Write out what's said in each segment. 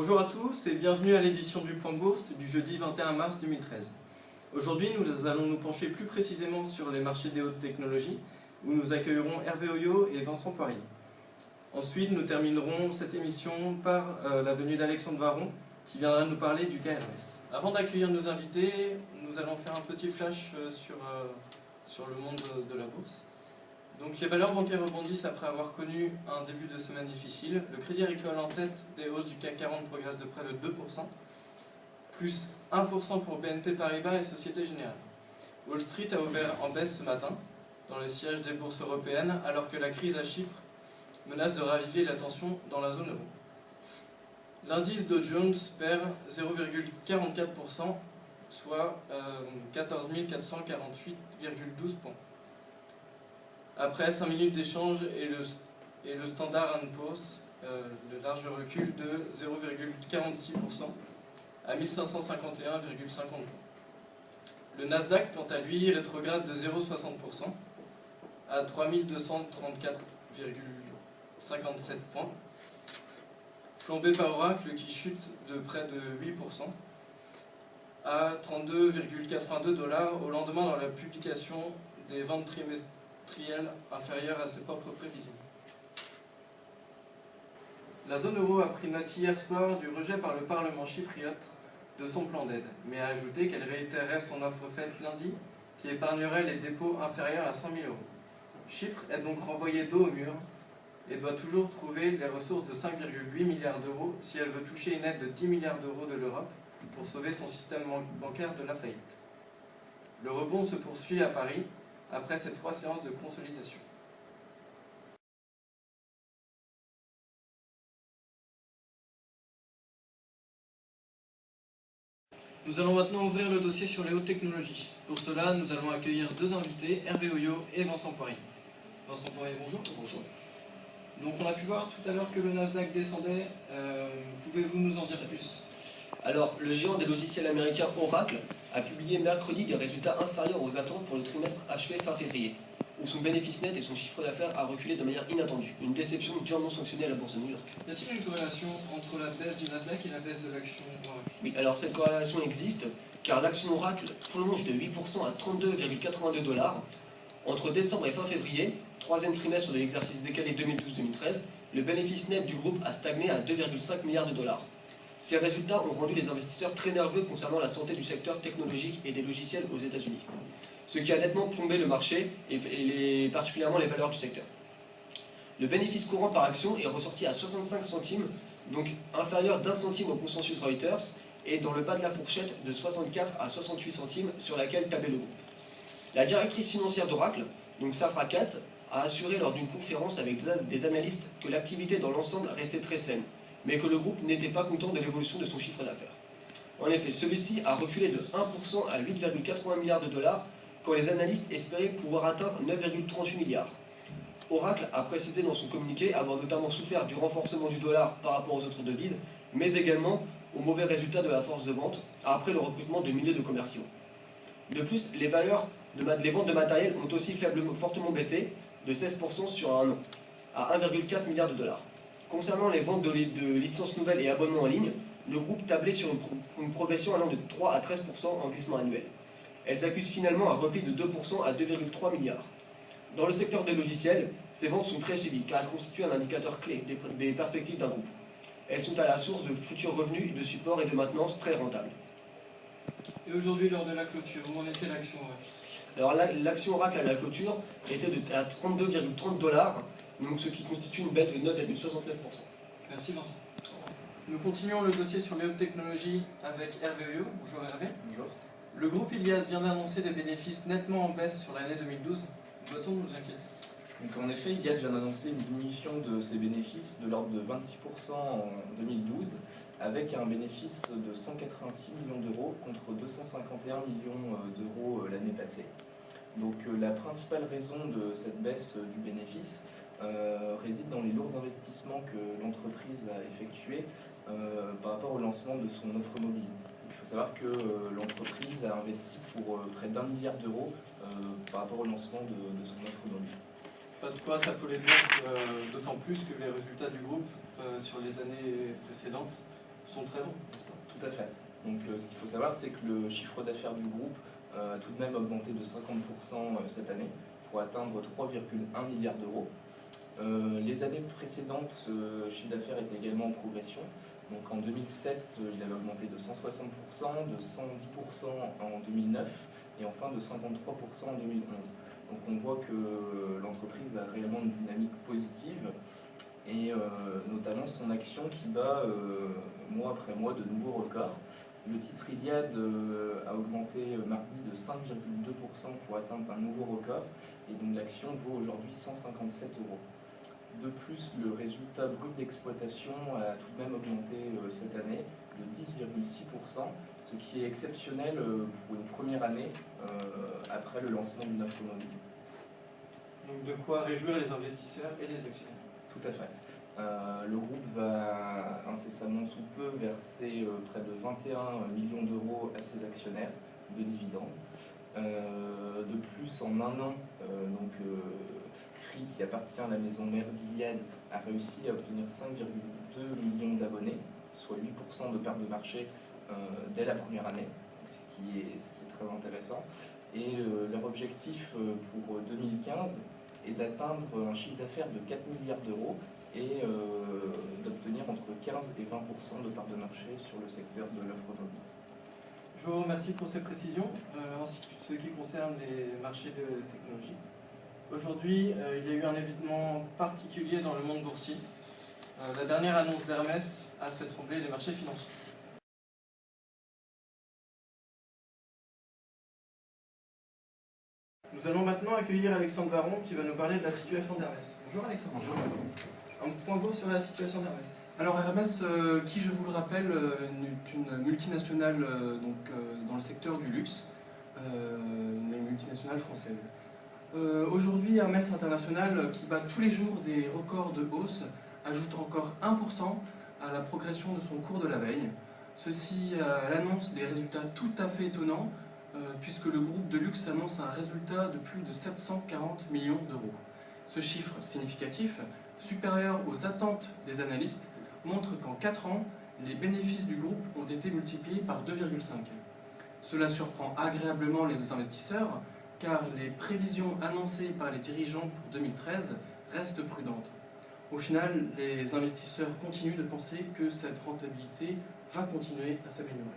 Bonjour à tous et bienvenue à l'édition du Point Bourse du jeudi 21 mars 2013. Aujourd'hui, nous allons nous pencher plus précisément sur les marchés des hautes technologies, où nous accueillerons Hervé Oyo et Vincent Poirier. Ensuite, nous terminerons cette émission par la venue d'Alexandre Varon, qui viendra nous parler du KRS. Avant d'accueillir nos invités, nous allons faire un petit flash sur le monde de la bourse. Donc, les valeurs bancaires rebondissent après avoir connu un début de semaine difficile. Le Crédit Agricole en tête des hausses du CAC 40 progresse de près de 2%, plus 1% pour BNP Paribas et Société Générale. Wall Street a ouvert en baisse ce matin, dans le siège des bourses européennes, alors que la crise à Chypre menace de raviver la tension dans la zone euro. L'indice Dow Jones perd 0,44%, soit 14 448,12 points. Après 5 minutes d'échange et le Standard & Poor's, de large recul de 0,46% à 1551,50 points. Le Nasdaq, quant à lui, rétrograde de 0,60% à 3234,57 points, plombé par Oracle qui chute de près de 8% à 32,82 $ au lendemain dans la publication des ventes trimestrielles inférieures à ses propres prévisions. La zone euro a pris note hier soir du rejet par le Parlement chypriote de son plan d'aide, mais a ajouté qu'elle réitérerait son offre faite lundi qui épargnerait les dépôts inférieurs à 100 000 €. Chypre est donc renvoyée dos au mur et doit toujours trouver les ressources de 5,8 milliards d'euros si elle veut toucher une aide de 10 milliards d'euros de l'Europe pour sauver son système bancaire de la faillite. Le rebond se poursuit à Paris après ces 3 séances de consolidation. Nous allons maintenant ouvrir le dossier sur les hautes technologies. Pour cela, nous allons accueillir deux invités, Hervé Oyo et Vincent Poirier. Vincent Poirier, bonjour. Bonjour. Donc on a pu voir tout à l'heure que le Nasdaq descendait. Pouvez-vous nous en dire plus? Alors, le géant des logiciels américain Oracle a publié mercredi des résultats inférieurs aux attentes pour le trimestre achevé fin février, où son bénéfice net et son chiffre d'affaires a reculé de manière inattendue. Une déception durement sanctionnée à la bourse de New York. Y a-t-il une corrélation entre la baisse du Nasdaq et la baisse de l'action Oracle? Oui, alors cette corrélation existe, car l'action Oracle plonge de 8% à 32,82 $ entre décembre et fin février, troisième trimestre de l'exercice décalé 2012-2013. Le bénéfice net du groupe a stagné à 2,5 milliards $. Ces résultats ont rendu les investisseurs très nerveux concernant la santé du secteur technologique et des logiciels aux États-Unis, ce qui a nettement plombé le marché et particulièrement les valeurs du secteur. Le bénéfice courant par action est ressorti à 65 centimes, donc inférieur d'1 centime au consensus Reuters, et dans le bas de la fourchette de 64 à 68 centimes sur laquelle tablait le groupe. La directrice financière d'Oracle, donc Safra Catz, a assuré lors d'une conférence avec des analystes que l'activité dans l'ensemble restait très saine, mais que le groupe n'était pas content de l'évolution de son chiffre d'affaires. En effet, celui-ci a reculé de 1% à 8,80 milliards $, quand les analystes espéraient pouvoir atteindre 9,38 milliards. Oracle a précisé dans son communiqué avoir notamment souffert du renforcement du dollar par rapport aux autres devises, mais également aux mauvais résultats de la force de vente après le recrutement de milliers de commerciaux. De plus, les ventes de matériel ont aussi fortement baissé, de 16% sur un an, à 1,4 milliard $. Concernant les ventes de licences nouvelles et abonnements en ligne, le groupe tablait sur une progression allant de 3 à 13% en glissement annuel. Elles accusent finalement un repli de 2% à 2,3 milliards. Dans le secteur des logiciels, ces ventes sont très suivies car elles constituent un indicateur clé des perspectives d'un groupe. Elles sont à la source de futurs revenus de support et de maintenance très rentables. Et aujourd'hui, lors de la clôture, où en était l'action Oracle? Alors l'action Oracle à la clôture était à 32,30 $, donc ce qui constitue une baisse de 9,69%. Merci Vincent. Nous continuons le dossier sur les hautes technologies avec Hervé Oyo. Bonjour Hervé. Bonjour. Le groupe Iliad vient d'annoncer des bénéfices nettement en baisse sur l'année 2012. Doit-on nous inquiéter? Donc en effet, Iliad vient d'annoncer une diminution de ses bénéfices de l'ordre de 26% en 2012, avec un bénéfice de 186 millions d'euros contre 251 millions d'euros l'année passée. Donc la principale raison de cette baisse du bénéfice réside dans les lourds investissements que l'entreprise a effectués par rapport au lancement de son offre mobile. Il faut savoir que l'entreprise a investi pour près d'1 milliard d'euros par rapport au lancement de son offre mobile. Pas de quoi s'affoler donc, d'autant plus que les résultats du groupe sur les années précédentes sont très bons, n'est-ce pas? Tout à fait. Donc ce qu'il faut savoir, c'est que le chiffre d'affaires du groupe a tout de même augmenté de 50% cette année pour atteindre 3,1 milliards d'euros. Les années précédentes, ce chiffre d'affaires était également en progression. Donc en 2007, il avait augmenté de 160%, de 110% en 2009 et enfin de 53% en 2011. Donc on voit que l'entreprise a réellement une dynamique positive et notamment son action qui bat mois après mois de nouveaux records. Le titre Iliad a augmenté mardi de 5,2% pour atteindre un nouveau record et donc l'action vaut aujourd'hui 157 euros. De plus, le résultat brut d'exploitation a tout de même augmenté cette année de 10,6%, ce qui est exceptionnel pour une première année après le lancement d'une offre mobile. Donc de quoi réjouir les investisseurs et les actionnaires. Tout à fait. Le groupe va incessamment sous peu verser près de 21 millions d'euros à ses actionnaires de dividendes. De plus, en un an, Free, qui appartient à la maison mère d'Iliad, a réussi à obtenir 5,2 millions d'abonnés, soit 8% de part de marché dès la première année, ce qui est très intéressant. Et leur objectif pour 2015 est d'atteindre un chiffre d'affaires de 4 milliards d'euros et d'obtenir entre 15 et 20% de part de marché sur le secteur de l'offre mobile. Je vous remercie pour ces précisions, ainsi que ce qui concerne les marchés de technologie. Aujourd'hui, il y a eu un événement particulier dans le monde boursier. La dernière annonce d'Hermès a fait trembler les marchés financiers. Nous allons maintenant accueillir Alexandre Varon qui va nous parler de la situation d'Hermès. Bonjour Alexandre. Bonjour. Un point beau sur la situation d'Hermès. Alors Hermès, qui je vous le rappelle, est une multinationale dans le secteur du luxe, une multinationale française. Aujourd'hui, Hermès International, qui bat tous les jours des records de hausse, ajoute encore 1% à la progression de son cours de la veille. Ceci à l'annonce des résultats tout à fait étonnants, puisque le groupe de luxe annonce un résultat de plus de 740 millions d'euros. Ce chiffre significatif, supérieur aux attentes des analystes, montre qu'en 4 ans, les bénéfices du groupe ont été multipliés par 2,5. Cela surprend agréablement les investisseurs, car les prévisions annoncées par les dirigeants pour 2013 restent prudentes. Au final, les investisseurs continuent de penser que cette rentabilité va continuer à s'améliorer.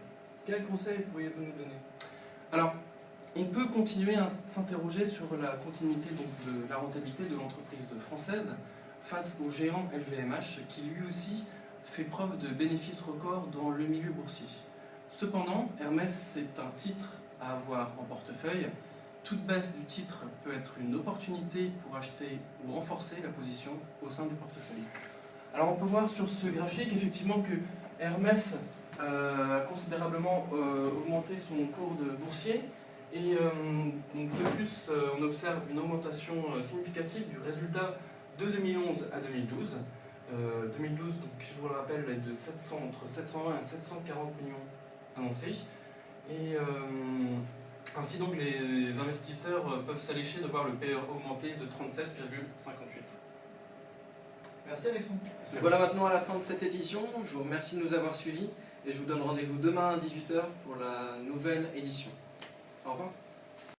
Quels conseils pourriez-vous nous donner? Alors, on peut continuer à s'interroger sur la continuité de la rentabilité de l'entreprise française face au géant LVMH qui lui aussi fait preuve de bénéfices records dans le milieu boursier. Cependant, Hermès, c'est un titre à avoir en portefeuille. Toute baisse du titre peut être une opportunité pour acheter ou renforcer la position au sein du portefeuille. Alors on peut voir sur ce graphique effectivement que Hermès a considérablement augmenté son cours de boursier et de plus on observe une augmentation significative du résultat de 2011 à 2012. 2012, donc, je vous le rappelle, est de entre 720 et 740 millions annoncés. Et ainsi donc les investisseurs peuvent s'allécher de voir le PE augmenter de 37,58. Merci Alexandre. Voilà maintenant à la fin de cette édition. Je vous remercie de nous avoir suivis et je vous donne rendez-vous demain à 18 h pour la nouvelle édition. Au revoir.